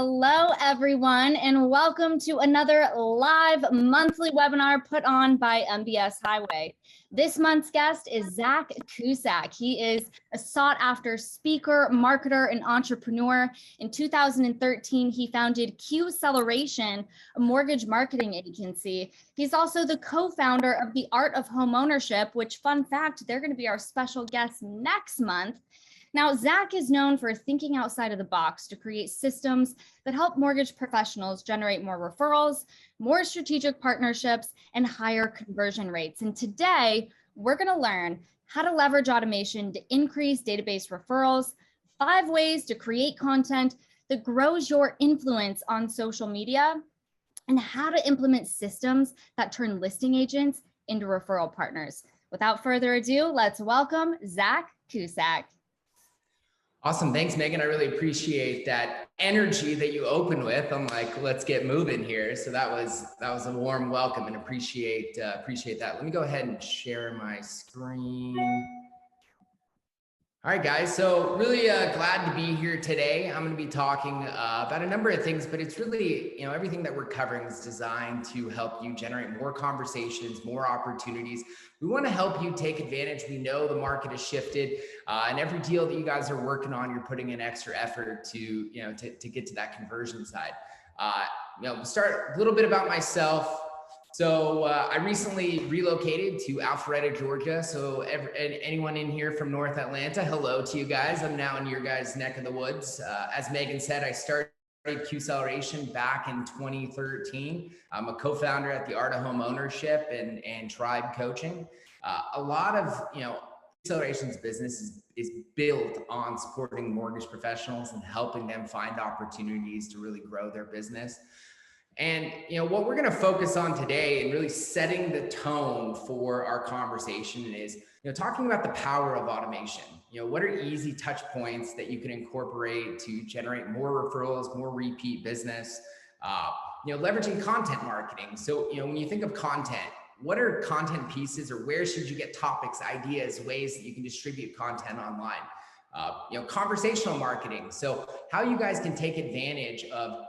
Hello, everyone, and welcome to another live monthly webinar put on by MBS Highway. This month's guest is Zac Cusac. He is a sought-after speaker, marketer, and entrepreneur. In 2013, he founded Cuselleration, a mortgage marketing agency. He's also the co-founder of the Art of Homeownership, which, fun fact, they're going to be our special guests next month. Now, Zac is known for thinking outside of the box to create systems that help mortgage professionals generate more referrals, more strategic partnerships, and higher conversion rates. And today, we're going to learn how to leverage automation to increase database referrals, 5 ways to create content that grows your influence on social media, and how to implement systems that turn listing agents into referral partners. Without further ado, let's welcome Zac Cusac. Awesome. Thanks, Megan. I really appreciate that energy that you opened with. I'm like, let's get moving here. So that was a warm welcome and appreciate that. Let me go ahead and share my screen. All right, guys. So really glad to be here today. I'm going to be talking about a number of things, but it's really, everything that we're covering is designed to help you generate more conversations, more opportunities. We want to help you take advantage. We know the market has shifted, and every deal that you guys are working on, you're putting in extra effort to get to that conversion side. Start a little bit about myself. So I recently relocated to Alpharetta, Georgia. So anyone in here from North Atlanta, hello to you guys. I'm now in your guys' neck of the woods. As Megan said, I started Cuselleration back in 2013. I'm a co-founder at the Art of Homeownership and Tribe Coaching. A lot of Cuselleраtion's business is built on supporting mortgage professionals and helping them find opportunities to really grow their business. And what we're going to focus on today and really setting the tone for our conversation is talking about the power of automation. What are easy touch points that you can incorporate to generate more referrals, more repeat business, leveraging content marketing. So when you think of content, what are content pieces, or where should you get topics, ideas, ways that you can distribute content online? Conversational marketing. So how you guys can take advantage of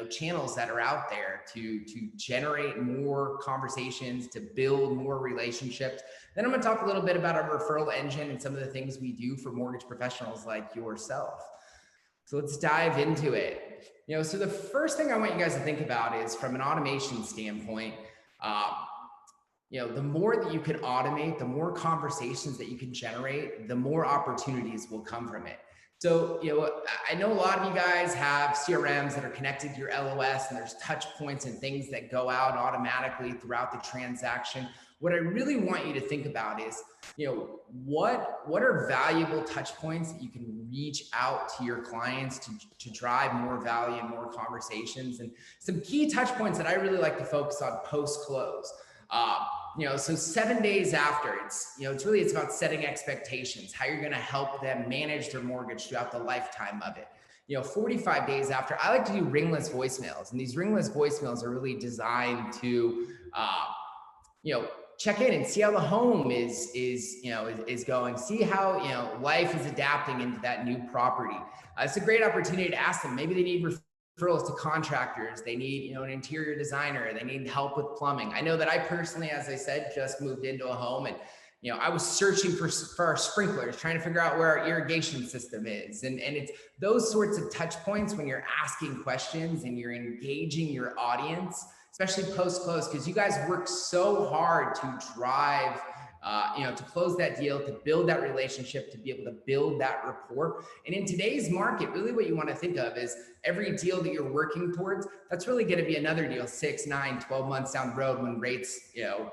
channels that are out there to generate more conversations, to build more relationships. Then I'm going to talk a little bit about our referral engine and some of the things we do for mortgage professionals like yourself. So let's dive into it. So the first thing I want you guys to think about is, from an automation standpoint, the more that you can automate, the more conversations that you can generate, the more opportunities will come from it. So, I know a lot of you guys have CRMs that are connected to your LOS, and there's touch points and things that go out automatically throughout the transaction. What I really want you to think about is, what are valuable touch points that you can reach out to your clients to drive more value and more conversations, and some key touch points that I really like to focus on post-close. So 7 days after, it's about setting expectations, how you're going to help them manage their mortgage throughout the lifetime of it. 45 days after, I like to do ringless voicemails, and these ringless voicemails are really designed to, check in and see how the home is going, see how, life is adapting into that new property. It's a great opportunity to ask them. Maybe they need referrals to contractors, they need an interior designer, they need help with plumbing. I know that I personally, as I said, just moved into a home, and I was searching for our sprinklers, trying to figure out where our irrigation system is, and it's those sorts of touch points when you're asking questions and you're engaging your audience, especially post-close, because you guys work so hard to drive to close that deal, to build that relationship, to be able to build that rapport. And in today's market, really what you want to think of is every deal that you're working towards, that's really going to be another deal 6, 9, 12 months down the road when rates,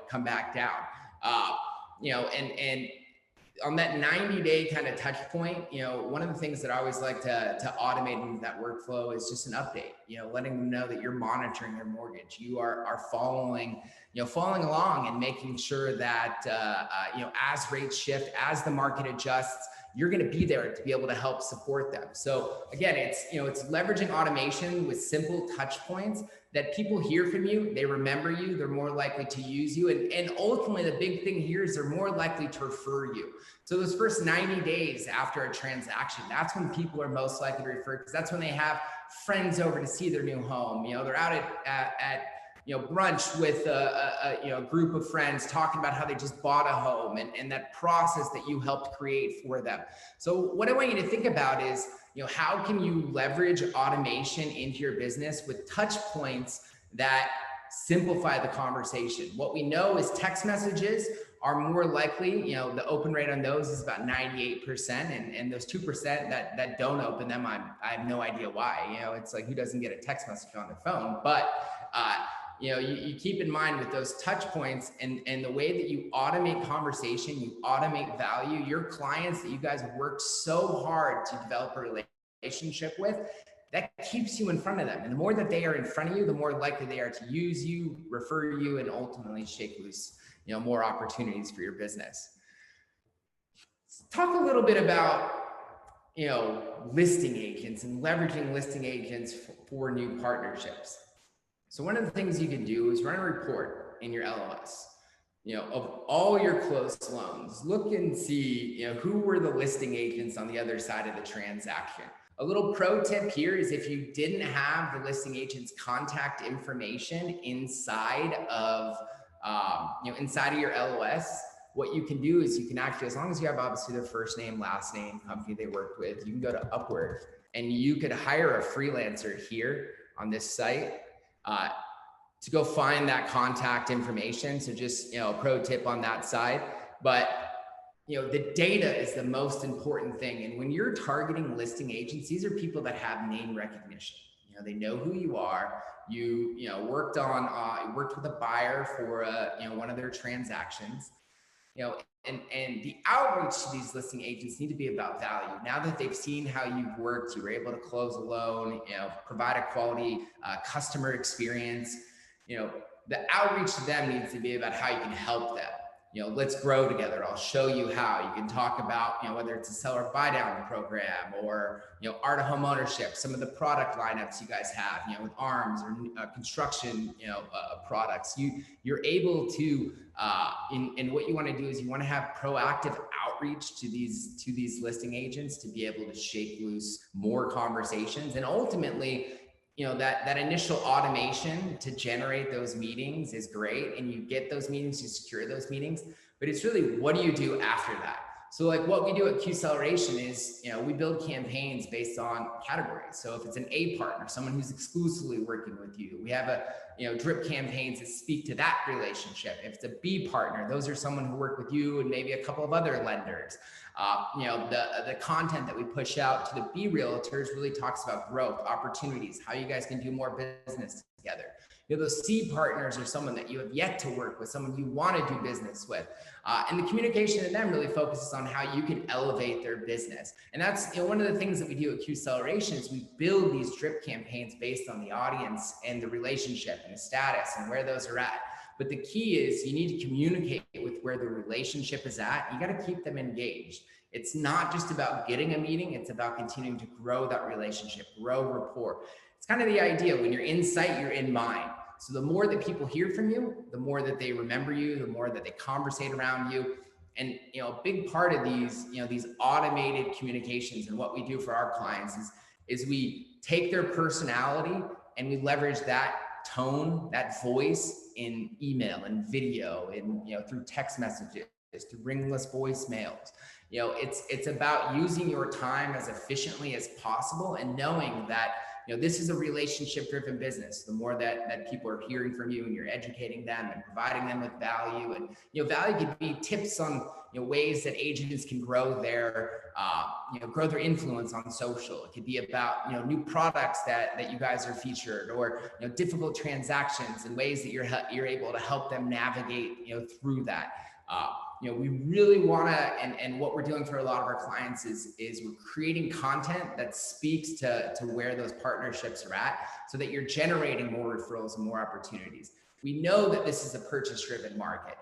come back down. And on that 90-day kind of touch point, one of the things that I always like to automate into that workflow is just an update, letting them know that you're monitoring their mortgage. You are following along and making sure that, as rates shift, as the market adjusts, you're going to be there to be able to help support them. So again, it's leveraging automation with simple touch points that people hear from you, they remember you, they're more likely to use you. And ultimately the big thing here is they're more likely to refer you. So those first 90 days after a transaction, that's when people are most likely to refer, because that's when they have friends over to see their new home. They're out at brunch with a group of friends talking about how they just bought a home and that process that you helped create for them. So what I want you to think about is, how can you leverage automation into your business with touch points that simplify the conversation? What we know is text messages are more likely, the open rate on those is about 98%. And those 2% that don't open them, I have no idea why. It's like, who doesn't get a text message on their phone? But, you keep in mind with those touch points and the way that you automate conversation, you automate value, your clients that you guys have worked so hard to develop a relationship with, that keeps you in front of them. And the more that they are in front of you, the more likely they are to use you, refer you, and ultimately shake loose, more opportunities for your business. Let's talk a little bit about, listing agents and leveraging listing agents for new partnerships. So one of the things you can do is run a report in your LOS, of all your closed loans. Look and see, who were the listing agents on the other side of the transaction. A little pro tip here is if you didn't have the listing agent's contact information inside of, inside of your LOS, what you can do is you can actually, as long as you have obviously their first name, last name, company they worked with, you can go to Upwork and you could hire a freelancer here on this site to go find that contact information. So just, a pro tip on that side, but the data is the most important thing. And when you're targeting listing agents, these are people that have name recognition. They know who you are. You worked with a buyer for one of their transactions. And the outreach to these listing agents need to be about value. Now that they've seen how you've worked, you were able to close a loan, provide a quality customer experience. The outreach to them needs to be about how you can help them. Let's grow together. I'll show you how. You can talk about, whether it's a seller buy down program or, Art of Homeownership, some of the product lineups you guys have, with ARMs or construction, products. You're able to, and what you want to do is you want to have proactive outreach to these listing agents to be able to shake loose more conversations. And ultimately, that initial automation to generate those meetings is great. And you get those meetings, you secure those meetings, but it's really, what do you do after that? So like what we do at Cuselleration is, we build campaigns based on categories. So if it's an A partner, someone who's exclusively working with you, we have drip campaigns that speak to that relationship. If it's a B partner, those are someone who work with you and maybe a couple of other lenders. The content that we push out to the B realtors really talks about growth, opportunities, how you guys can do more business together. Those C partners are someone that you have yet to work with, someone you want to do business with. And the communication to them really focuses on how you can elevate their business. And that's one of the things that we do at Cuselleration is we build these drip campaigns based on the audience and the relationship and the status and where those are at. But the key is you need to communicate with where the relationship is at. You got to keep them engaged. It's not just about getting a meeting. It's about continuing to grow that relationship, grow rapport. It's kind of the idea. When you're in sight, you're in mind. So the more that people hear from you, the more that they remember you, the more that they conversate around you. And a big part of these, these automated communications and what we do for our clients is we take their personality and we leverage that tone, that voice in email and video and through text messages, through ringless voicemails. It's about using your time as efficiently as possible and knowing that this is a relationship-driven business. The more that people are hearing from you and you're educating them and providing them with value, and value could be tips on ways that agents can grow their influence on social. It could be about new products that you guys are featured, or difficult transactions and ways that you're able to help them navigate through that. We really want to, and what we're doing for a lot of our clients is we're creating content that speaks to where those partnerships are at, so that you're generating more referrals and more opportunities. We know that this is a purchase-driven market,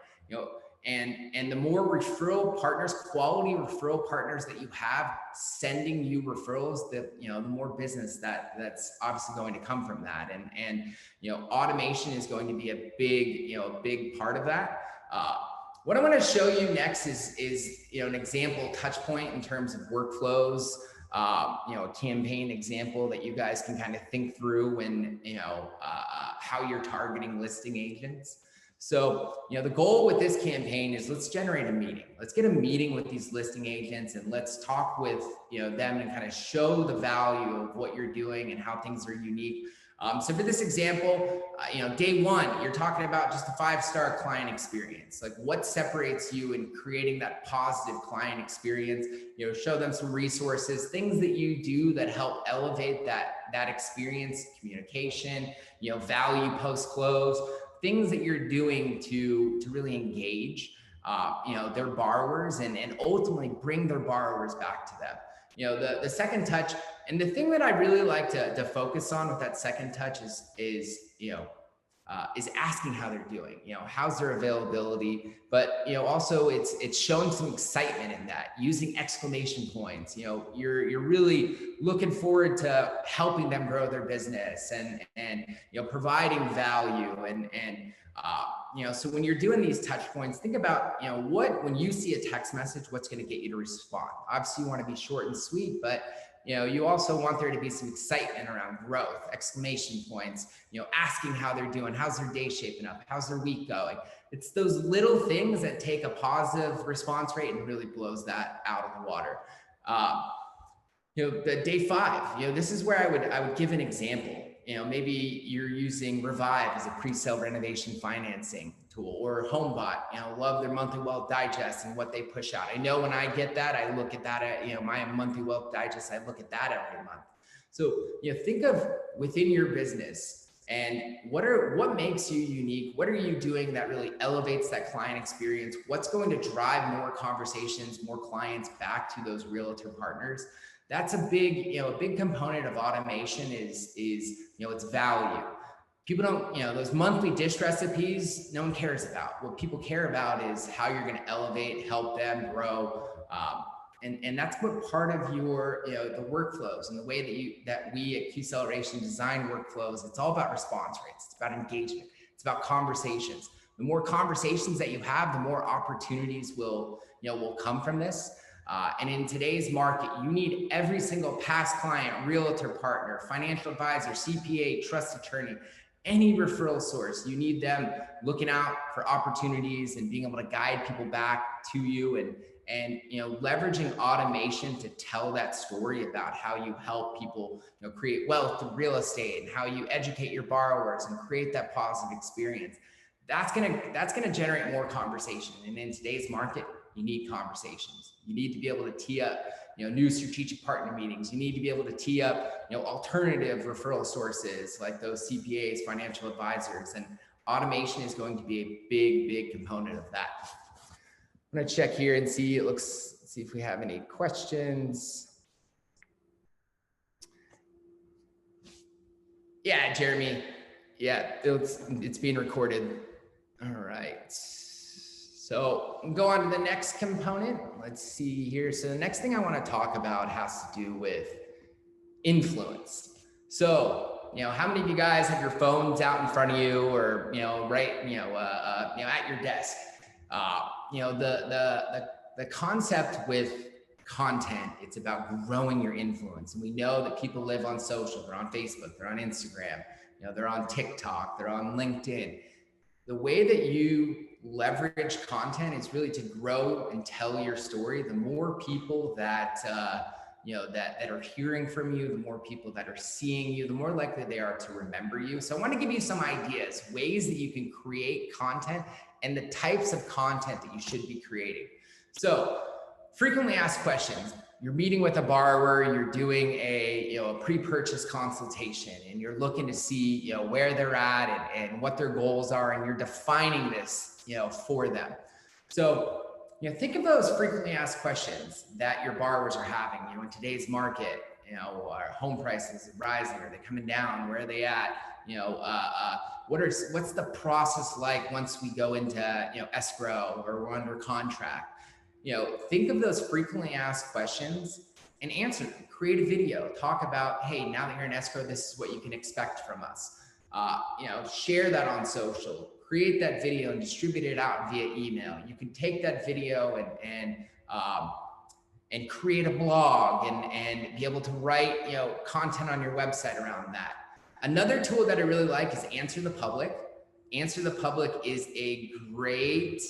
and the more referral partners, quality referral partners that you have sending you referrals, the more business that's obviously going to come from that. And automation is going to be a big part of that. What I want to show you next is an example touch point in terms of workflows a campaign example that you guys can kind of think through when, how you're targeting listing agents. So, the goal with this campaign is let's generate a meeting. Let's get a meeting with these listing agents and let's talk with, them and kind of show the value of what you're doing and how things are unique. So for this example, day one, you're talking about just a 5-star client experience. Like what separates you in creating that positive client experience, show them some resources, things that you do that help elevate that experience, communication, value post-close, things that you're doing to really engage, their borrowers and ultimately bring their borrowers back to them. The second touch, and the thing that I really like to focus on with that second touch is asking how they're doing, how's their availability, but also it's showing some excitement in that, using exclamation points. You're really looking forward to helping them grow their business and providing value and so when you're doing these touch points, think about, when you see a text message, what's going to get you to respond. Obviously you want to be short and sweet, but you also want there to be some excitement around growth, exclamation points, asking how they're doing, how's their day shaping up, how's their week going. It's those little things that take a positive response rate and really blows that out of the water. The day 5, this is where I would give an example. Maybe you're using Revive as a pre-sale renovation financing tool, or HomeBot, love their monthly wealth digest and what they push out. I know when I get that, I look at that, my monthly wealth digest, I look at that every month. So, think of within your business and what makes you unique? What are you doing that really elevates that client experience? What's going to drive more conversations, more clients back to those realtor partners? That's a big component of automation is its value. People don't, those monthly dish recipes, no one cares about. What people care about is how you're going to elevate, help them grow. And that's what part of your, the workflows and the way that we at Cuselleration design workflows. It's all about response rates. It's about engagement. It's about conversations. The more conversations that you have, the more opportunities will come from this. And in today's market, you need every single past client, realtor partner, financial advisor, CPA, trust attorney, any referral source. You need them looking out for opportunities and being able to guide people back to you and leveraging automation to tell that story about how you help people create wealth through real estate and how you educate your borrowers and create that positive experience. That's gonna generate more conversation. And in today's market, you need conversations. You need to be able to tee up, new strategic partner meetings. You need to be able to tee up, alternative referral sources like those CPAs, financial advisors, and automation is going to be a big component of that. I'm going to check here and see. See if we have any questions. Yeah, Jeremy. Yeah, it's being recorded. All right. So go on to the next component. Let's see here. So the next thing I want to talk about has to do with influence. So, how many of you guys have your phones out in front of you or, at your desk? The concept with content, it's about growing your influence. And we know that people live on social. They're on Facebook, they're on Instagram, they're on TikTok, they're on LinkedIn. The way that you leverage content is really to grow and tell your story. The more people that that are hearing from you, the more people that are seeing you, the more likely they are to remember you. So I want to give you some ideas, ways that you can create content and the types of content that you should be creating. So frequently asked questions. You're meeting with a borrower, you're doing a pre-purchase consultation, and you're looking to see where they're at and what their goals are, and you're defining this for them. So think of those frequently asked questions that your borrowers are having. In today's market, are home prices rising? Are they coming down? Where are they at? What's the process like once we go into escrow or we're under contract? Think of those frequently asked questions and answer them. Create a video. Talk about, hey, now that you're in escrow, this is what you can expect from us. Share that on social. Create that video and distribute it out via email. You can take that video and and create a blog and be able to write, you know, content on your website around that. Another tool that I really like is Answer the Public. Answer the Public is a great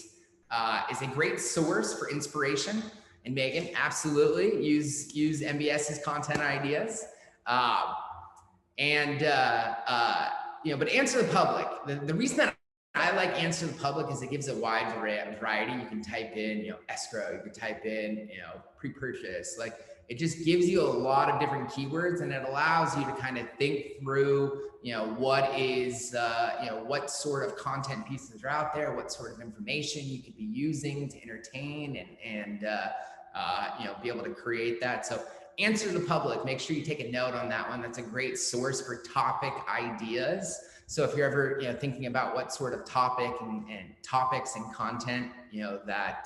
source for inspiration. And Megan, absolutely use MBS's content ideas. You know, but Answer the Public, the reason that I like Answer the Public is it gives a wide variety. You can type in, you know, escrow, you can type in, you know, pre-purchase. Like, it just gives you a lot of different keywords, and it allows you to kind of think through, you know, what is, you know, what sort of content pieces are out there, what sort of information you could be using to entertain and you know, be able to create that. So Answer the Public, make sure you take a note on that one. That's a great source for topic ideas. So if you're ever, you know, thinking about what sort of topic and topics and content, you know, that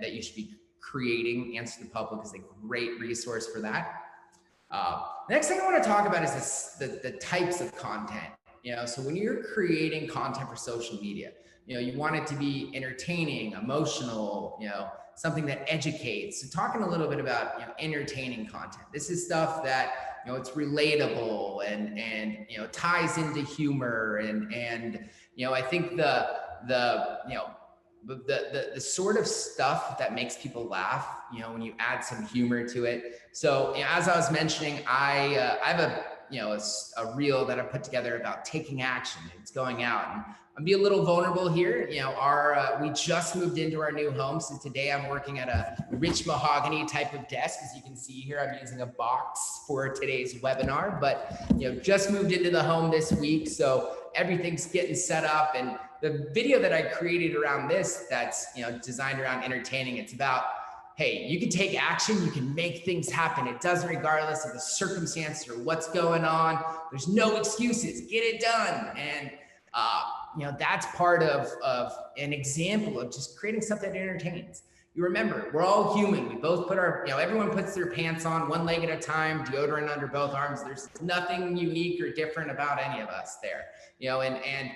you should be creating, Answer the Public is a great resource for that. Next thing I want to talk about is the types of content. You know, so when you're creating content for social media, you know, you want it to be entertaining, emotional, you know, something that educates. So talking a little bit about, you know, entertaining content. This is stuff that, you know, it's relatable and you know, ties into humor and you know, I think the sort of stuff that makes people laugh, you know, when you add some humor to it. So, you know, as I was mentioning, I have a reel that I put together about taking action. It's going out, and I'll be a little vulnerable here. You know, we just moved into our new home. So today I'm working at a rich mahogany type of desk. As you can see here, I'm using a box for today's webinar, but, you know, just moved into the home this week. So everything's getting set up, and the video that I created around this, that's, you know, designed around entertaining. It's about, hey, you can take action, you can make things happen. It doesn't regardless of the circumstance or what's going on. There's no excuses, get it done. And, you know, that's part of an example of just creating something that entertains. You remember, we're all human. We both put our, you know, everyone puts their pants on one leg at a time, deodorant under both arms. There's nothing unique or different about any of us there, you know, and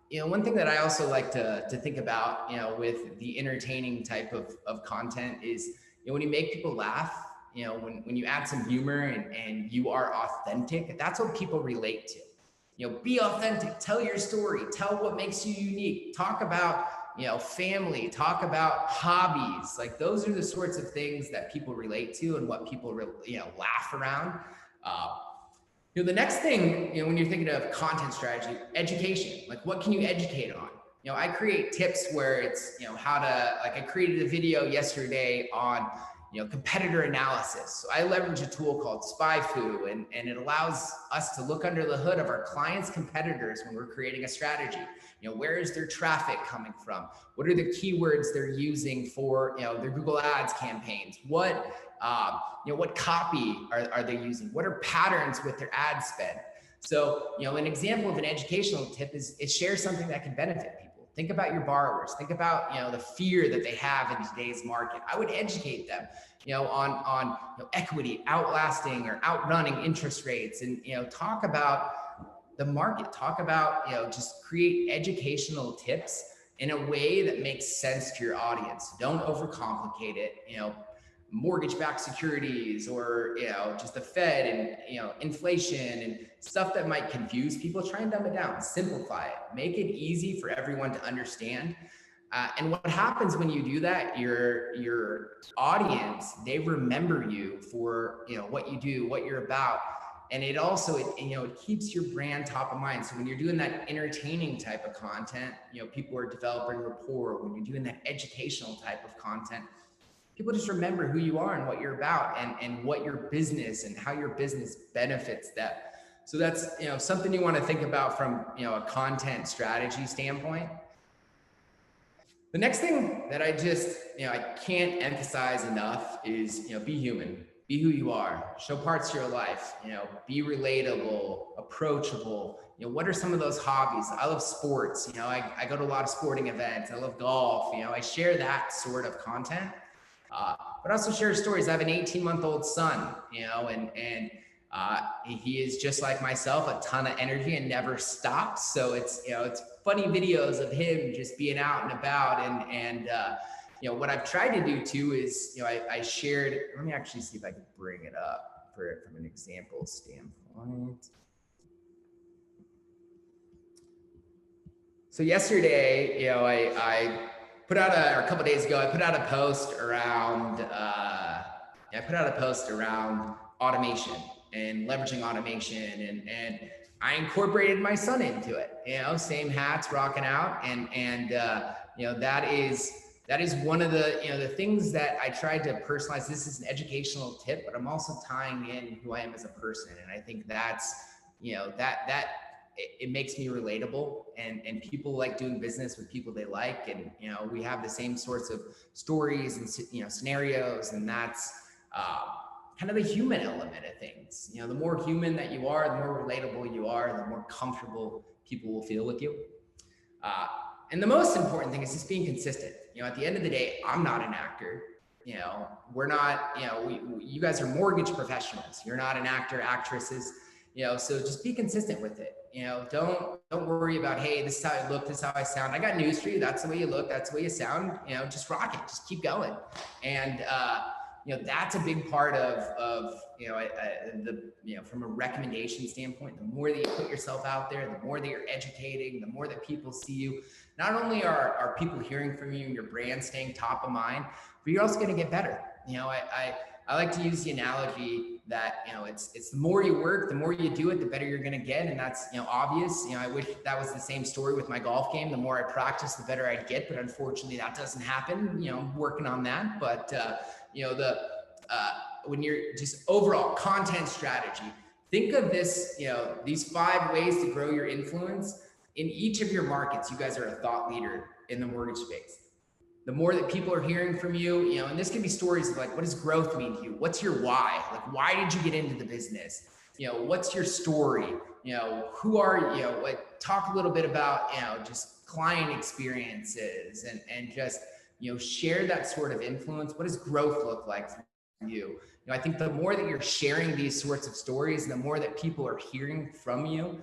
you know, one thing that I also like to think about, you know, with the entertaining type of content is, you know, when you make people laugh, you know, when you add some humor and you are authentic, that's what people relate to. You know, be authentic, tell your story, tell what makes you unique, talk about, you know, family, talk about hobbies. Like, those are the sorts of things that people relate to and what people, you know, laugh around. You know, the next thing, you know, when you're thinking of content strategy, education, like, what can you educate on? You know, I create tips where it's, you know, how to, like, I created a video yesterday on, you know, competitor analysis. So I leverage a tool called SpyFu, and it allows us to look under the hood of our clients' competitors when we're creating a strategy. You know, where is their traffic coming from? What are the keywords they're using for, you know, their Google Ads campaigns? What, you know, what copy are they using? What are patterns with their ad spend? So, you know, an example of an educational tip is share something that can benefit people. Think about your borrowers. Think about, you know, the fear that they have in today's market. I would educate them, you know, on you know, equity, outlasting or outrunning interest rates, and, you know, talk about the market, talk about, you know, just create educational tips in a way that makes sense to your audience. Don't overcomplicate it. You know, mortgage-backed securities, or, you know, just the Fed and, you know, inflation and stuff that might confuse people. Try and dumb it down, simplify it, make it easy for everyone to understand. And what happens when you do that, your audience, they remember you for, you know, what you do, what you're about. And it also, you know, it keeps your brand top of mind. So when you're doing that entertaining type of content, you know, people are developing rapport. When you're doing that educational type of content, people just remember who you are and what you're about, and what your business and how your business benefits them. So that's, you know, something you want to think about from, you know, a content strategy standpoint. The next thing that I just, you know, I can't emphasize enough is, you know, be human, be who you are, show parts of your life, you know, be relatable, approachable. You know, what are some of those hobbies? I love sports. You know, I go to a lot of sporting events. I love golf. You know, I share that sort of content. But I also share stories. I have an 18-month-old son, you know, and he is just like myself, a ton of energy and never stops. So it's, you know, it's funny videos of him just being out and about and what I've tried to do too is, I shared, let me actually see if I can bring it up from an example standpoint. So yesterday, I put out a couple days ago, I put out a post around, automation and leveraging automation, and I incorporated my son into it. Same hats, rocking out, and that is one of the things that I tried to personalize. This is an educational tip, but I'm also tying in who I am as a person, and I think that's it makes me relatable, and people like doing business with people they like, and we have the same sorts of stories and scenarios, and that's kind of the human element of things. The more human that you are, the more relatable you are, the more comfortable people will feel with you. And the most important thing is just being consistent. At the end of the day, I'm not an actor. We're not. You guys are mortgage professionals. You're not an actor, actresses. So just be consistent with it. Don't worry about, hey, this is how I look, this is how I sound. I got news for you. That's the way you look. That's the way you sound. Just rock it. Just keep going. And that's a big part of from a recommendation standpoint. The more that you put yourself out there, the more that you're educating, the more that people see you. Not only are people hearing from you and your brand staying top of mind, but you're also going to get better. I like to use the analogy that, it's the more you work, the more you do it, the better you're going to get. And that's, obvious. I wish that was the same story with my golf game. The more I practice, the better I'd get. But unfortunately, that doesn't happen. I'm working on that. But, when you're just overall content strategy, think of this, these 5 ways to grow your influence in each of your markets. You guys are a thought leader in the mortgage space. The more that people are hearing from you, and this can be stories of like, what does growth mean to you? What's your why? Like, why did you get into the business? What's your story? Who are you? Talk a little bit about, just client experiences and just, share that sort of influence. What does growth look like for you? I think the more that you're sharing these sorts of stories, the more that people are hearing from you,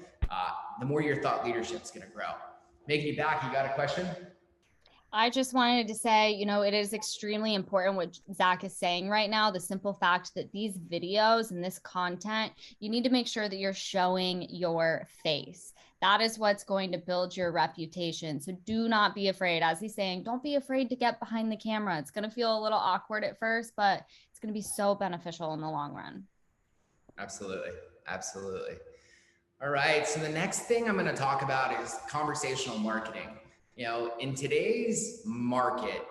the more your thought leadership is going to grow. Megan, you back? You got a question? I just wanted to say, it is extremely important what Zac is saying right now. The simple fact that these videos and this content, you need to make sure that you're showing your face. That is what's going to build your reputation. So do not be afraid. As he's saying, don't be afraid to get behind the camera. It's going to feel a little awkward at first, but it's going to be so beneficial in the long run. Absolutely. Absolutely. All right. So the next thing I'm going to talk about is conversational marketing. In today's market,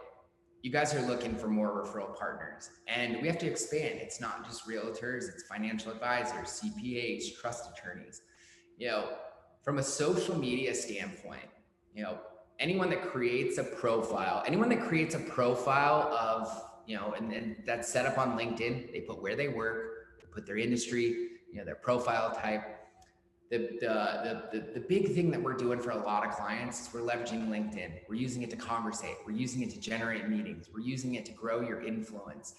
you guys are looking for more referral partners, and we have to expand. It's not just realtors, it's financial advisors, CPAs, trust attorneys. From a social media standpoint, anyone that creates a profile of, and that's set up on LinkedIn, they put where they work, they put their industry, their profile type. The big thing that we're doing for a lot of clients is we're leveraging LinkedIn. We're using it to conversate. We're using it to generate meetings. We're using it to grow your influence.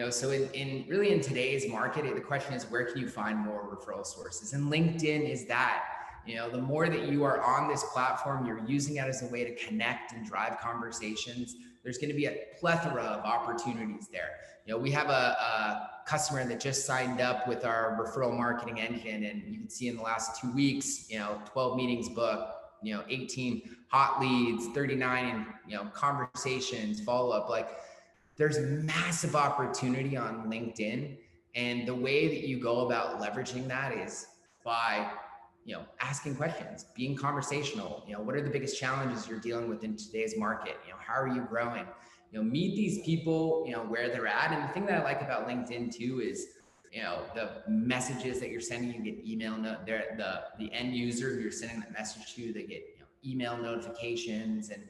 So in today's market, the question is, where can you find more referral sources? And LinkedIn is that. The more that you are on this platform, you're using it as a way to connect and drive conversations. There's going to be a plethora of opportunities there. We have a customer that just signed up with our referral marketing engine, and you can see in the last 2 weeks, 12 meetings booked, 18 hot leads, 39, conversations, follow up. Like, there's massive opportunity on LinkedIn, and the way that you go about leveraging that is by asking questions, being conversational. What are the biggest challenges you're dealing with in today's market? How are you growing? Meet these people, where they're at. And the thing that I like about LinkedIn too is, the messages that you're sending, you get email, the end user who you're sending that message to, they get email notifications. And,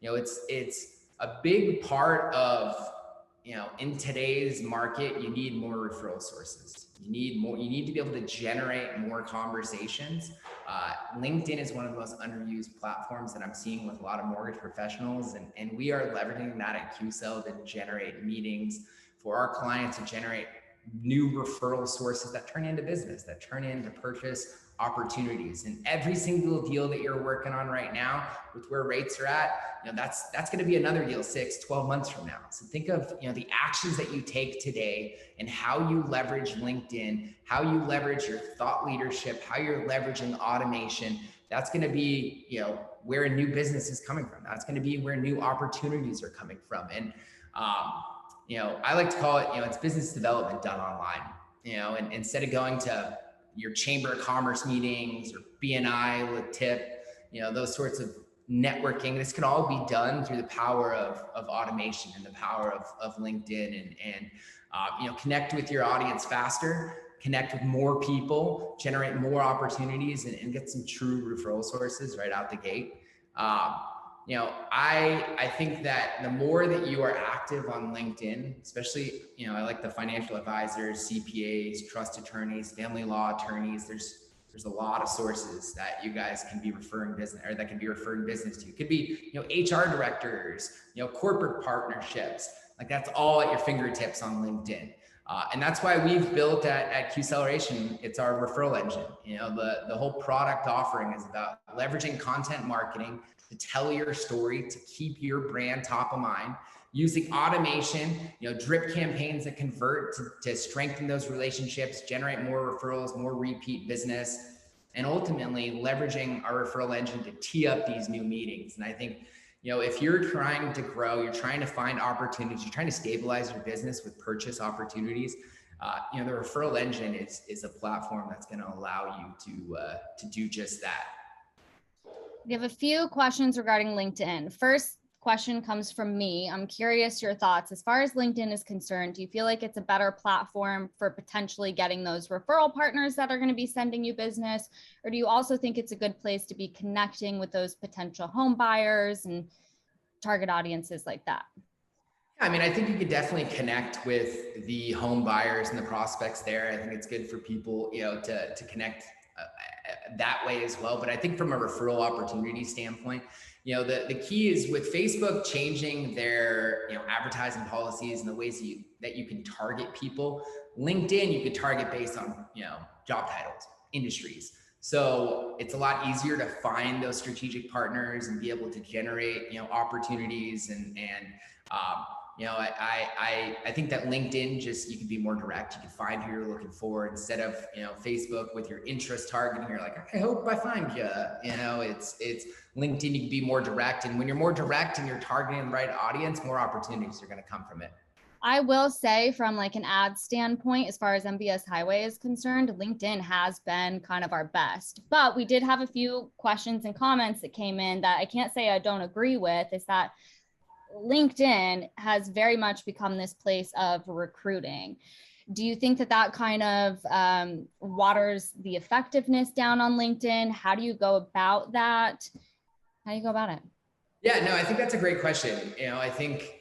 it's a big part of, in today's market, you need more referral sources. You need to be able to generate more conversations. LinkedIn is one of the most underused platforms that I'm seeing with a lot of mortgage professionals. And we are leveraging that at Cuselle to generate meetings for our clients, to generate new referral sources that turn into business, that turn into purchase opportunities. And every single deal that you're working on right now with where rates are at, that's going to be another deal 6, 12 months from now. So think of, the actions that you take today and how you leverage LinkedIn, how you leverage your thought leadership, how you're leveraging automation. That's going to be, where a new business is coming from. That's going to be where new opportunities are coming from. And, I like to call it, it's business development done online, and instead of going to your chamber of commerce meetings or BNI with tip, those sorts of networking, this can all be done through the power of automation and the power of LinkedIn and connect with your audience faster, connect with more people, generate more opportunities, and get some true referral sources right out the gate. I think that the more that you are active on LinkedIn, especially, I like the financial advisors, CPAs, trust attorneys, family law attorneys, there's a lot of sources that you guys can be referring business, or that can be referring business to. It could be, HR directors, corporate partnerships, like that's all at your fingertips on LinkedIn. And that's why we've built at Cuselleration, it's our referral engine. The whole product offering is about leveraging content marketing to tell your story, to keep your brand top of mind, using automation, drip campaigns that convert to strengthen those relationships, generate more referrals, more repeat business, and ultimately leveraging our referral engine to tee up these new meetings. And I think, if you're trying to grow, you're trying to find opportunities, you're trying to stabilize your business with purchase opportunities, the referral engine is a platform that's going to allow you to do just that. We have a few questions regarding LinkedIn. First question comes from me. I'm curious your thoughts. As far as LinkedIn is concerned, do you feel like it's a better platform for potentially getting those referral partners that are going to be sending you business? Or do you also think it's a good place to be connecting with those potential home buyers and target audiences like that? I mean, I think you could definitely connect with the home buyers and the prospects there. I think it's good for people, to connect that way as well. But I think from a referral opportunity standpoint, the key is with Facebook changing their, advertising policies and the ways that you can target people. LinkedIn, you could target based on, job titles, industries. So it's a lot easier to find those strategic partners and be able to generate, opportunities I think that LinkedIn you can be more direct. You can find who you're looking for instead of, Facebook with your interest targeting. You're like, I hope I find you, it's LinkedIn. You can be more direct. And when you're more direct and you're targeting the right audience, more opportunities are going to come from it. I will say from like an ad standpoint, as far as MBS Highway is concerned, LinkedIn has been kind of our best, but we did have a few questions and comments that came in that I can't say I don't agree with, is that LinkedIn has very much become this place of recruiting. Do you think that kind of waters the effectiveness down on LinkedIn? How do you go about that? How do you go about it? Yeah, no, I think that's a great question. I think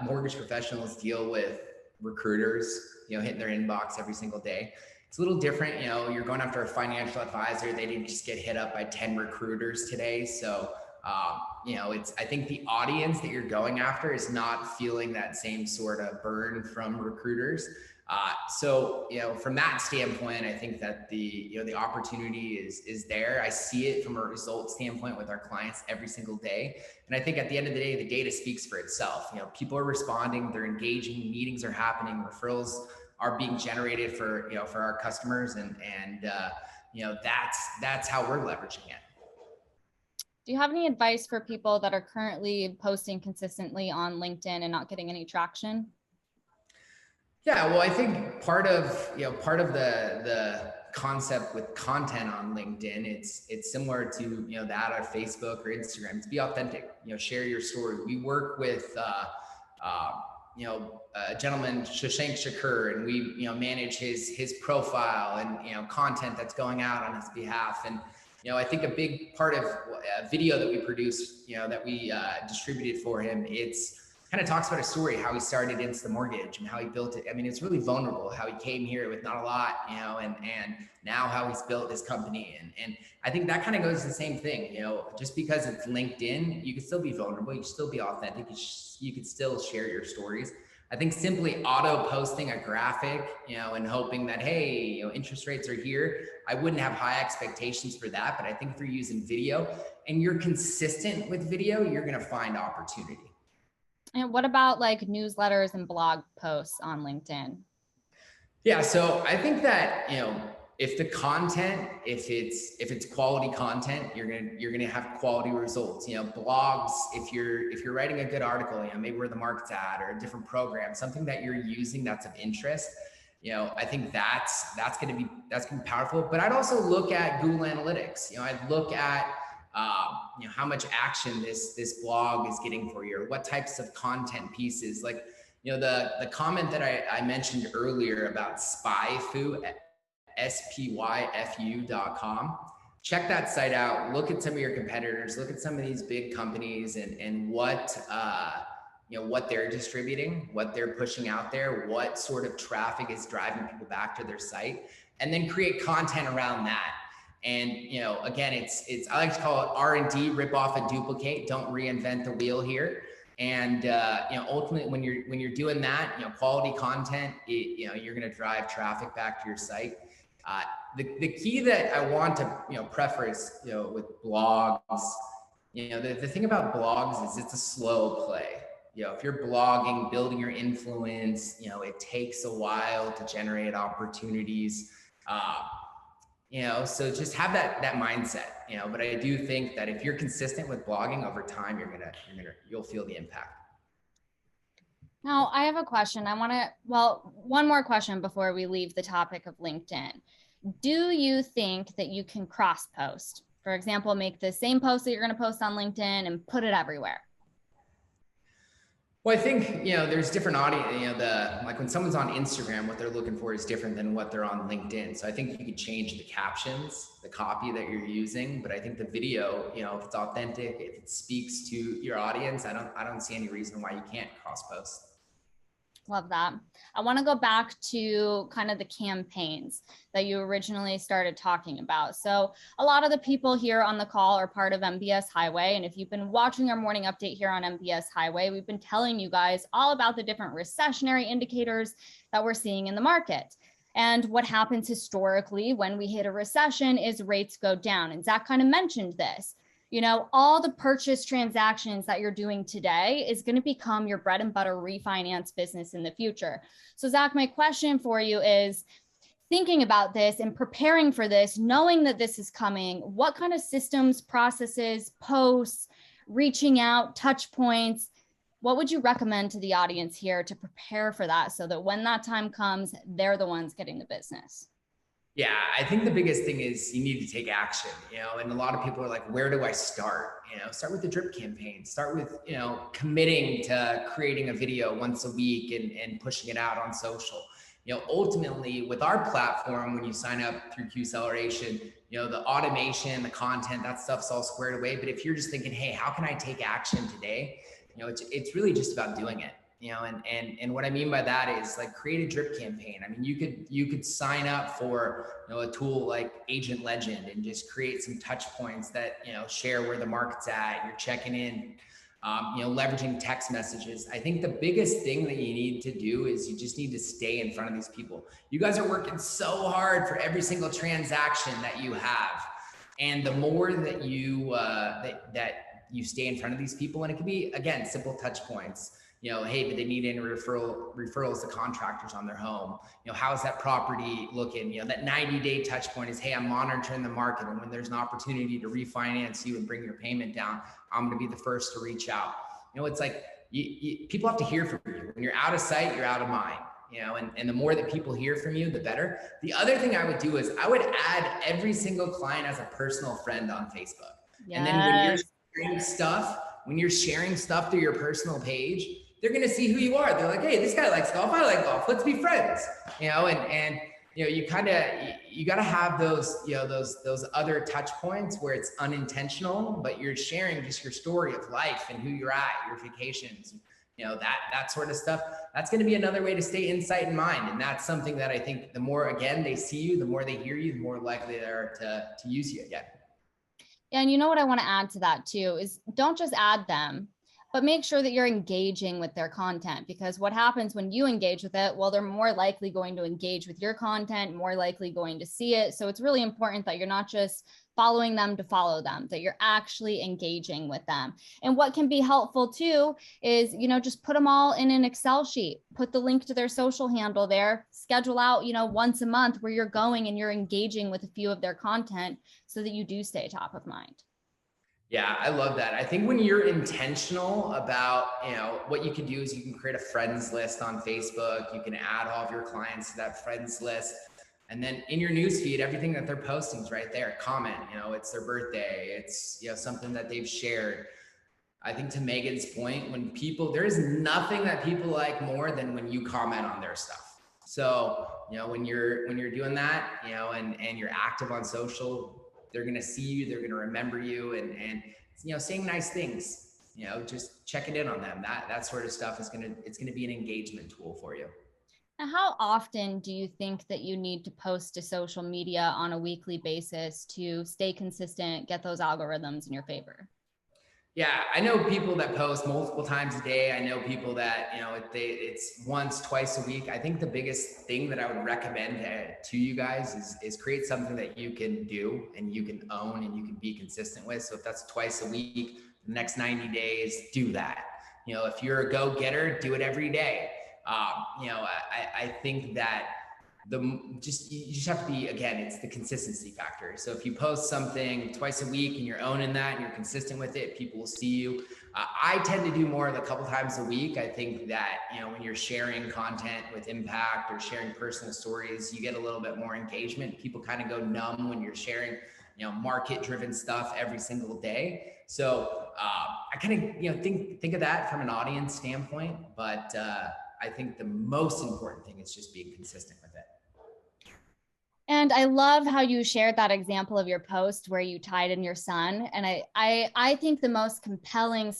mortgage professionals deal with recruiters, hitting their inbox every single day. It's a little different. You're going after a financial advisor. They didn't just get hit up by 10 recruiters today. So I think the audience that you're going after is not feeling that same sort of burn from recruiters. So from that standpoint, I think that the opportunity is there. I see it from a result standpoint with our clients every single day. And I think at the end of the day, the data speaks for itself. People are responding, they're engaging, meetings are happening, referrals are being generated for our customers. And that's how we're leveraging it. Do you have any advice for people that are currently posting consistently on LinkedIn and not getting any traction? Yeah, well, I think part of the concept with content on LinkedIn, it's similar to that of Facebook or Instagram. It's be authentic. Share your story. We work with a gentleman, Shashank Shakur, and we manage his profile and content that's going out on his behalf. And I think a big part of a video that we produced, that we distributed for him, it's kind of talks about a story, how he started Insta Mortgage and how he built it. I mean, it's really vulnerable how he came here with not a lot, and now how he's built this company. And I think that kind of goes to the same thing, just because it's LinkedIn, you can still be vulnerable, you can still be authentic, you can still share your stories. I think simply auto posting a graphic, and hoping that, hey, interest rates are here. I wouldn't have high expectations for that, but I think if you're using video and you're consistent with video, you're going to find opportunity. And what about like newsletters and blog posts on LinkedIn? Yeah, so I think that, if the content, if it's quality content, you're gonna have quality results. Blogs, if you're writing a good article, maybe where the market's at, or a different program, something that you're using that's of interest, I think that's gonna be powerful. But I'd also look at Google Analytics. I'd look at how much action this blog is getting for you, or what types of content pieces. Like, the comment that I mentioned earlier about SpyFu, SPYFU.com. Check that site out. Look at some of your competitors. Look at some of these big companies and what what they're distributing, what they're pushing out there, what sort of traffic is driving people back to their site, and then create content around that. And again, it's I like to call it R&D, rip off and duplicate. Don't reinvent the wheel here. And ultimately, when you're doing that, quality content, you're going to drive traffic back to your site. The key that I want to preface with blogs, the thing about blogs is it's a slow play. If you're blogging, building your influence, it takes a while to generate opportunities. So just have that mindset. But I do think that if you're consistent with blogging over time, you'll feel the impact. Now, I have a question. One more question before we leave the topic of LinkedIn. Do you think that you can cross post? For example, make the same post that you're going to post on LinkedIn and put it everywhere? Well, I think, there's different audience, like when someone's on Instagram, what they're looking for is different than what they're on LinkedIn. So I think you could change the captions, the copy that you're using, but I think the video, if it's authentic, if it speaks to your audience, I don't see any reason why you can't cross post. Love that. I want to go back to kind of the campaigns that you originally started talking about. So a lot of the people here on the call are part of MBS Highway. And if you've been watching our morning update here on MBS Highway, we've been telling you guys all about the different recessionary indicators that we're seeing in the market. And what happens historically when we hit a recession is rates go down. And Zac kind of mentioned this. All the purchase transactions that you're doing today is going to become your bread and butter refinance business in the future. So Zac, my question for you is, thinking about this and preparing for this, knowing that this is coming, what kind of systems, processes, posts, reaching out, touch points, what would you recommend to the audience here to prepare for that so that when that time comes, they're the ones getting the business? Yeah, I think the biggest thing is you need to take action, and a lot of people are like, where do I start? Start with the drip campaign, start with, committing to creating a video once a week and pushing it out on social. Ultimately with our platform, when you sign up through Cuselleration, the automation, the content, that stuff's all squared away. But if you're just thinking, hey, how can I take action today? It's really just about doing it. And what I mean by that is like create a drip campaign. I mean, you could sign up for, a tool like Agent Legend and just create some touch points that, share where the market's at, you're checking in, leveraging text messages. I think the biggest thing that you need to do is you just need to stay in front of these people. You guys are working so hard for every single transaction that you have. And the more that you, that you stay in front of these people, and it can be, again, simple touch points. Hey, did they need any referrals to contractors on their home? How's that property looking? That 90-day touch point is, hey, I'm monitoring the market. And when there's an opportunity to refinance you and bring your payment down, I'm going to be the first to reach out. It's like people have to hear from you. When you're out of sight, you're out of mind. And the more that people hear from you, the better. The other thing I would do is I would add every single client as a personal friend on Facebook. Yes. And then when you're sharing stuff through your personal page, they're going to see who you are. They're like, hey, this guy likes golf. I like golf. Let's be friends. You got to have those, those other touch points where it's unintentional, but you're sharing just your story of life and who you're at, your vacations, that sort of stuff. That's going to be another way to stay in sight and mind. And that's something that I think the more, again, they see you, the more they hear you, the more likely they are to use you again. And you know what I want to add to that too is don't just add them. but make sure that you're engaging with their content, because what happens when you engage with it, well, they're more likely going to engage with your content, more likely going to see it. So it's really important that you're not just following them to follow them, that you're actually engaging with them. And what can be helpful too is, just put them all in an Excel sheet, put the link to their social handle there, schedule out, once a month where you're going and you're engaging with a few of their content so that you do stay top of mind. Yeah, I love that. I think when you're intentional about, what you can do is you can create a friends list on Facebook. You can add all of your clients to that friends list. And then in your newsfeed, everything that they're posting is right there. Comment, it's their birthday. It's, something that they've shared. I think to Megan's point, there is nothing that people like more than when you comment on their stuff. So, when you're doing that, and you're active on social, they're going to see you, they're going to remember you, and saying nice things, just checking in on them. That sort of stuff it's going to be an engagement tool for you. Now, how often do you think that you need to post to social media on a weekly basis to stay consistent, get those algorithms in your favor? Yeah, I know people that post multiple times a day. I know people that, it's once, twice a week. I think the biggest thing that I would recommend to you guys is create something that you can do and you can own and you can be consistent with. So if that's twice a week, the next 90 days, do that. If you're a go-getter, do it every day. I think that you just have to be, again, it's the consistency factor. So if you post something twice a week and you're owning that and you're consistent with it, people will see you. I tend to do more than a couple times a week. I think that, when you're sharing content with impact or sharing personal stories, you get a little bit more engagement. People kind of go numb when you're sharing, market driven stuff every single day. So I kind of, think of that from an audience standpoint, but I think the most important thing is just being consistent with it. And I love how you shared that example of your post where you tied in your son. And I think the most compelling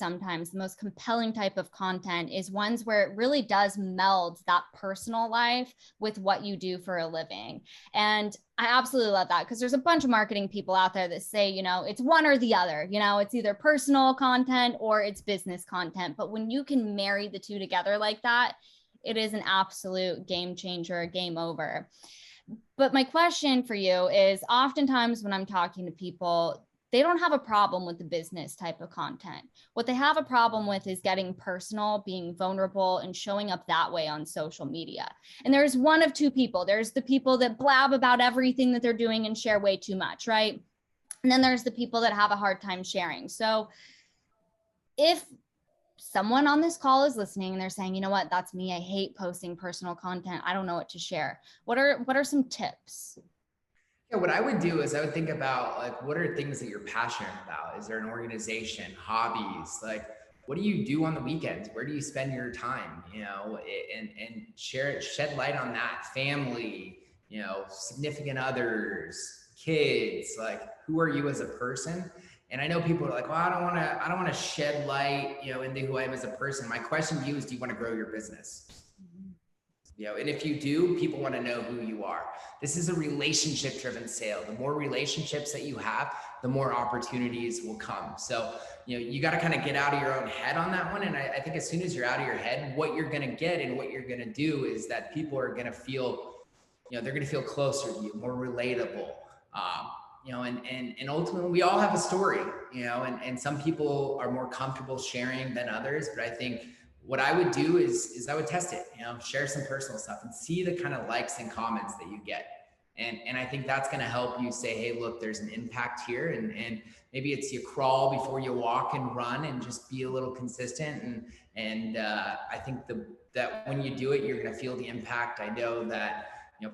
type of content is ones where it really does meld that personal life with what you do for a living. And I absolutely love that, because there's a bunch of marketing people out there that say, it's one or the other, it's either personal content or it's business content. But when you can marry the two together like that, it is an absolute game changer, game over. But my question for you is, oftentimes when I'm talking to people, they don't have a problem with the business type of content. What they have a problem with is getting personal, being vulnerable, and showing up that way on social media. And there's one of two people. There's the people that blab about everything that they're doing and share way too much, right? And then there's the people that have a hard time sharing. So if someone on this call is listening and they're saying, what, that's me, I hate posting personal content, I don't know what to share, what are some tips? Yeah, what I would do is I would think about, what are things that you're passionate about? Is there an organization, hobbies? What do you do on the weekends? Where do you spend your time? And shed light on that. Family, significant others, kids, who are you as a person? And I know people are like, well, I don't want to shed light, into who I am as a person. My question to you is, do you want to grow your business? And if you do, people want to know who you are. This is a relationship driven sale. The more relationships that you have, the more opportunities will come. So, you got to kind of get out of your own head on that one. And I think as soon as you're out of your head, what you're going to get and what you're going to do is that people are going to feel, they're going to feel closer to you, more relatable. And ultimately we all have a story, and some people are more comfortable sharing than others. But I think what I would do is I would test it, share some personal stuff and see the kind of likes and comments that you get. And I think that's going to help you say, hey, look, there's an impact here. And maybe it's you crawl before you walk and run and just be a little consistent. And I think that when you do it, you're going to feel the impact. I know that,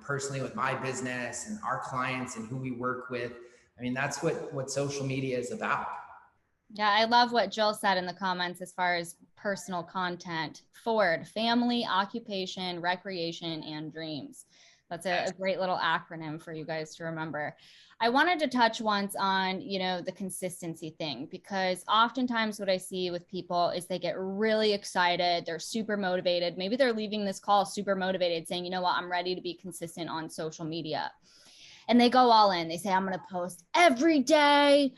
personally with my business and our clients and who we work with, that's what social media is about. Yeah, I love what Jill said in the comments as far as personal content. Forward, family, occupation, recreation, and dreams. That's a great little acronym for you guys to remember. I wanted to touch once on, the consistency thing, because oftentimes what I see with people is they get really excited. They're super motivated. Maybe they're leaving this call super motivated, saying, you know what, I'm ready to be consistent on social media. And they go all in. They say, I'm going to post every day,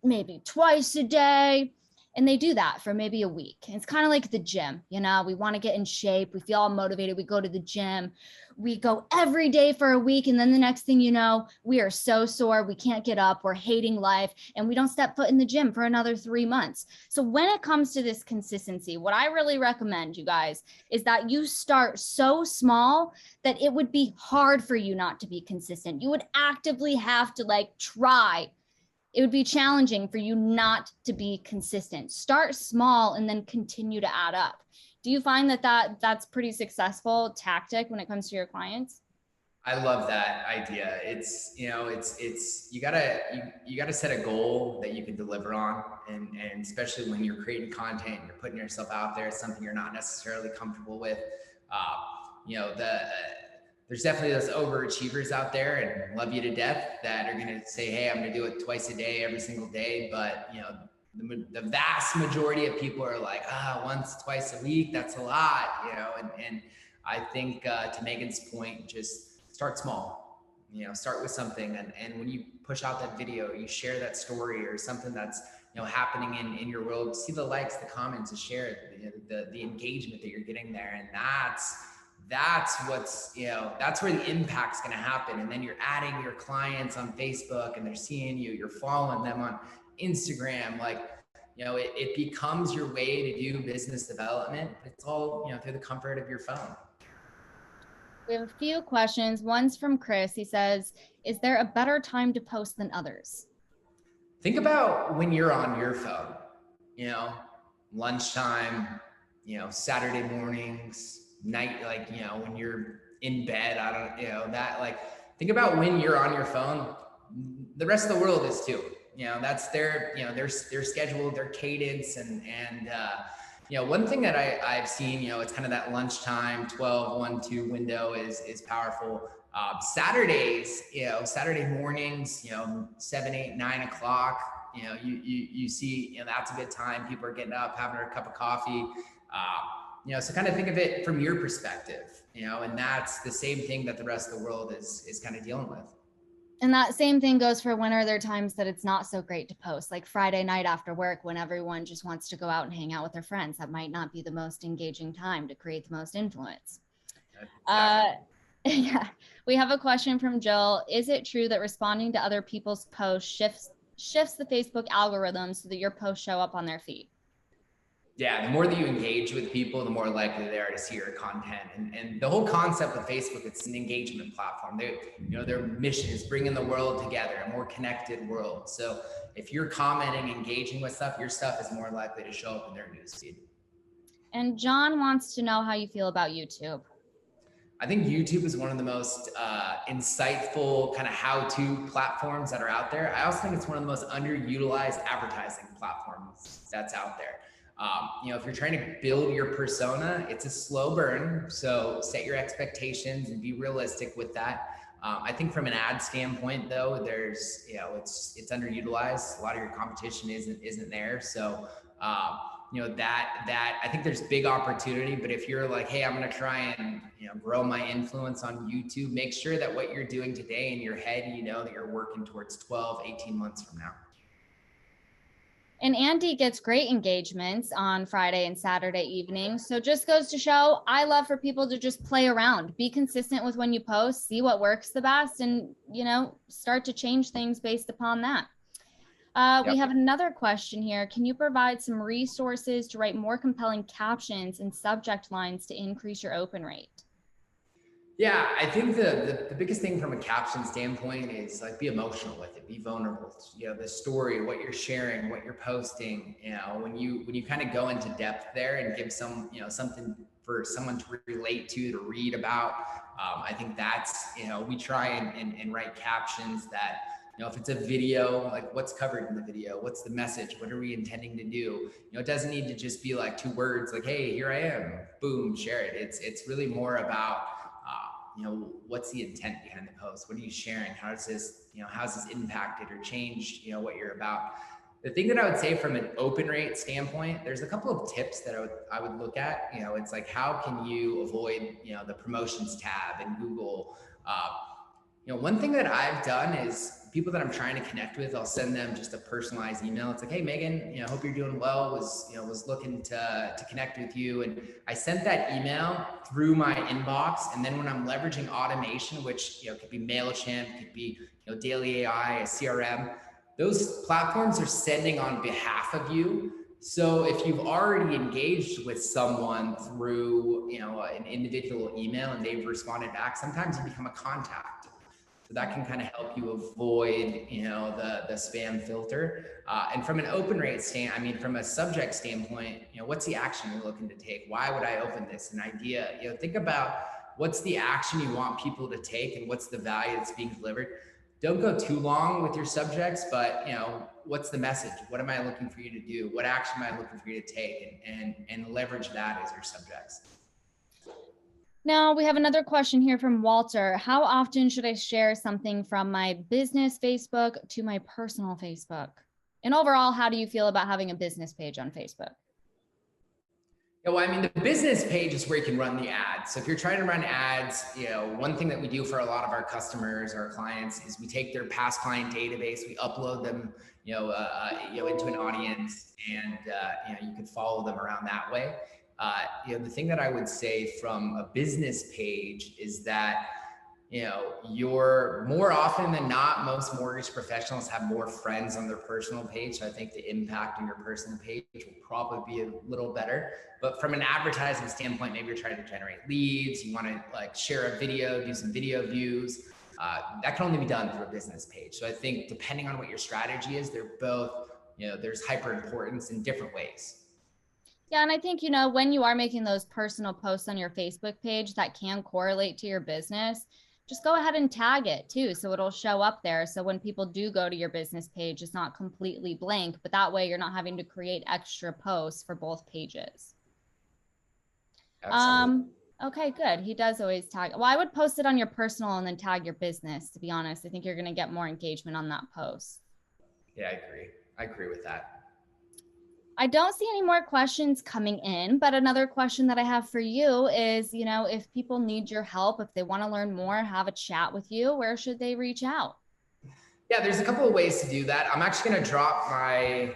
maybe twice a day. And they do that for maybe a week. And it's kind of like the gym, you know, we want to get in shape. We feel all motivated. We go to the gym, we go every day for a week. And then the next thing you know, we are so sore. We can't get up. We're hating life. And we don't step foot in the gym for another 3 months. So when it comes to this consistency, what I really recommend, you guys, is that you start so small that it would be hard for you not to be consistent. You would actively have to like try. It would be challenging for you not to be consistent. Start small and then continue to add up. Do you find that that's pretty successful tactic when it comes to your clients? I love that idea. It's, you know, you gotta set a goal that you can deliver on. And especially when you're creating content and you're putting yourself out there, it's something you're not necessarily comfortable with. You know, there's definitely those overachievers out there and love you to death that are going to say, hey, I'm going to do it twice a day, every single day. But, you know, the vast majority of people are like, once, twice a week, that's a lot, you know, and I think to Megan's point, just start small, you know, start with something. And when you push out that video, you share that story or something that's, you know, happening in your world, see the likes, the comments, the share, the engagement that you're getting there. And that's what's, you know, that's where the impact's going to happen. And then you're adding your clients on Facebook and they're seeing you, you're following them on Instagram. Like, you know, it becomes your way to do business development. It's all, you know, through the comfort of your phone. We have a few questions. One's from Chris. He says, is there a better time to post than others? Think about when you're on your phone, you know, lunchtime, you know, Saturday mornings, night, like, you know, when you're in bed, I don't, you know, that, like, think about when you're on your phone. The rest of the world is too, you know, that's their, you know, their schedule, their cadence. And you know, one thing that I've seen, you know, it's kind of that lunchtime, 12, 1, 2 window is powerful. Saturdays, you know, Saturday mornings, you know, 7, 8, 9 o'clock, you know, you see, you know, that's a good time. People are getting up, having a cup of coffee. You know, so kind of think of it from your perspective, you know, and that's the same thing that the rest of the world is kind of dealing with. And that same thing goes for when are there times that it's not so great to post, like Friday night after work, when everyone just wants to go out and hang out with their friends. That might not be the most engaging time to create the most influence. Exactly. Yeah, we have a question from Jill. Is it true that responding to other people's posts shifts the Facebook algorithm so that your posts show up on their feed? Yeah, the more that you engage with people, the more likely they are to see your content. And the whole concept of Facebook, it's an engagement platform. They, you know, their mission is bringing the world together, a more connected world. So if you're commenting, engaging with stuff, your stuff is more likely to show up in their newsfeed. And John wants to know how you feel about YouTube. I think YouTube is one of the most insightful kind of how-to platforms that are out there. I also think it's one of the most underutilized advertising platforms that's out there. You know, if you're trying to build your persona, it's a slow burn. So set your expectations and be realistic with that. I think from an ad standpoint, though, there's, you know, it's underutilized. A lot of your competition isn't there. So, you know, that I think there's big opportunity. But if you're like, hey, I'm going to try and, you know, grow my influence on YouTube, make sure that what you're doing today in your head, you know, that you're working towards 12, 18 months from now. And Andy gets great engagements on Friday and Saturday evenings. So just goes to show, I love for people to just play around, be consistent with when you post, see what works the best, and, you know, start to change things based upon that. We have another question here. Can you provide some resources to write more compelling captions and subject lines to increase your open rate? Yeah, I think the biggest thing from a caption standpoint is like be emotional with it, be vulnerable. You know, the story, what you're sharing, what you're posting. You know, when you kind of go into depth there and give some, you know, something for someone to relate to read about. I think that's, you know, we try and write captions that, you know, if it's a video, like what's covered in the video, what's the message, what are we intending to do? You know, it doesn't need to just be like 2 words, like, hey, here I am, boom, share it. It's really more about, you know, what's the intent behind the post? What are you sharing? How does this, you know, how's this impacted or changed, you know, what you're about? The thing that I would say from an open rate standpoint, there's a couple of tips that I would look at. You know, it's like, how can you avoid, you know, the promotions tab in Google? You know, one thing that I've done is people that I'm trying to connect with, I'll send them just a personalized email. It's like, hey, Megan, hope you're doing well. Was looking to connect with you. And I sent that email through my inbox. And then when I'm leveraging automation, which, could be MailChimp, could be, Daily AI, a CRM, those platforms are sending on behalf of you. So if you've already engaged with someone through, an individual email and they've responded back, sometimes you become a contact. So that can kind of help you avoid, the spam filter. And from an open rate from a subject standpoint, what's the action you're looking to take? Why would I open this? An idea, think about what's the action you want people to take and what's the value that's being delivered. Don't go too long with your subjects, but what's the message? What am I looking for you to do? What action am I looking for you to take? And leverage that as your subjects. Now we have another question here from Walter. How often should I share something from my business Facebook to my personal Facebook? And overall, how do you feel about having a business page on Facebook? Yeah, well, the business page is where you can run the ads. So if you're trying to run ads, one thing that we do for a lot of our customers, our clients, is we take their past client database, we upload them, into an audience, and you can follow them around that way. The thing that I would say from a business page is that, you're more often than not, most mortgage professionals have more friends on their personal page. So I think the impact on your personal page will probably be a little better. But from an advertising standpoint, maybe you're trying to generate leads. You want to share a video, do some video views. That can only be done through a business page. So I think depending on what your strategy is, they're both, there's hyper importance in different ways. Yeah. And I think, when you are making those personal posts on your Facebook page that can correlate to your business, just go ahead and tag it too. So it'll show up there. So when people do go to your business page, it's not completely blank, but that way you're not having to create extra posts for both pages. Absolutely. Okay, good. He does always tag. Well, I would post it on your personal and then tag your business, to be honest. I think you're going to get more engagement on that post. Yeah, I agree with that. I don't see any more questions coming in, but another question that I have for you is, if people need your help, if they want to learn more, have a chat with you, where should they reach out? Yeah, there's a couple of ways to do that. I'm actually going to drop my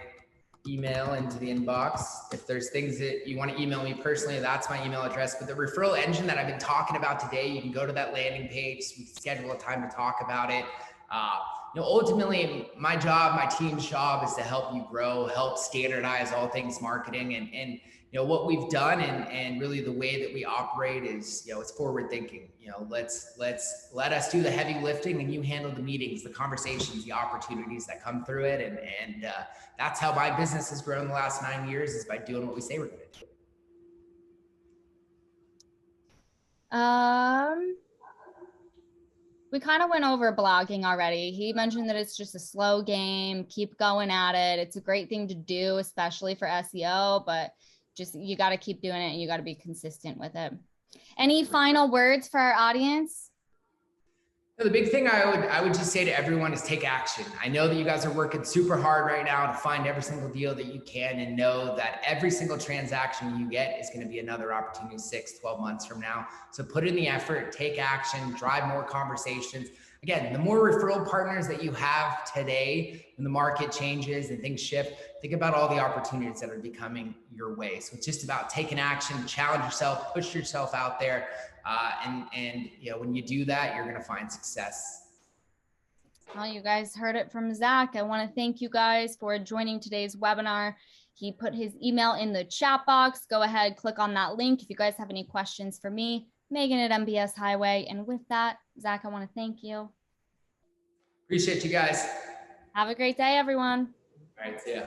email into the inbox. If there's things that you want to email me personally, that's my email address. But the referral engine that I've been talking about today, you can go to that landing page. We can schedule a time to talk about it. Ultimately, my job, my team's job is to help you grow, help standardize all things marketing. And what we've done and really the way that we operate is, it's forward thinking. Let us do the heavy lifting and you handle the meetings, the conversations, the opportunities that come through it. And that's how my business has grown the last 9 years, is by doing what we say we're going to do. We kind of went over blogging already. He mentioned that it's just a slow game. Keep going at it. It's a great thing to do, especially for SEO, but just, you got to keep doing it and you got to be consistent with it. Any final words for our audience? The big thing I would just say to everyone is take action. I know that you guys are working super hard right now to find every single deal that you can, and know that every single transaction you get is going to be another opportunity 6, 12 months from now. So put in the effort, take action, drive more conversations. Again, the more referral partners that you have today, when the market changes and things shift, think about all the opportunities that are becoming your way. So it's just about taking action, challenge yourself, push yourself out there. And when you do that, you're going to find success. Well, you guys heard it from Zac. I want to thank you guys for joining today's webinar. He put his email in the chat box. Go ahead, click on that link if you guys have any questions for me, Megan at MBS Highway. And with that, Zac, I want to thank you. Appreciate you guys. Have a great day, everyone. All right, see ya.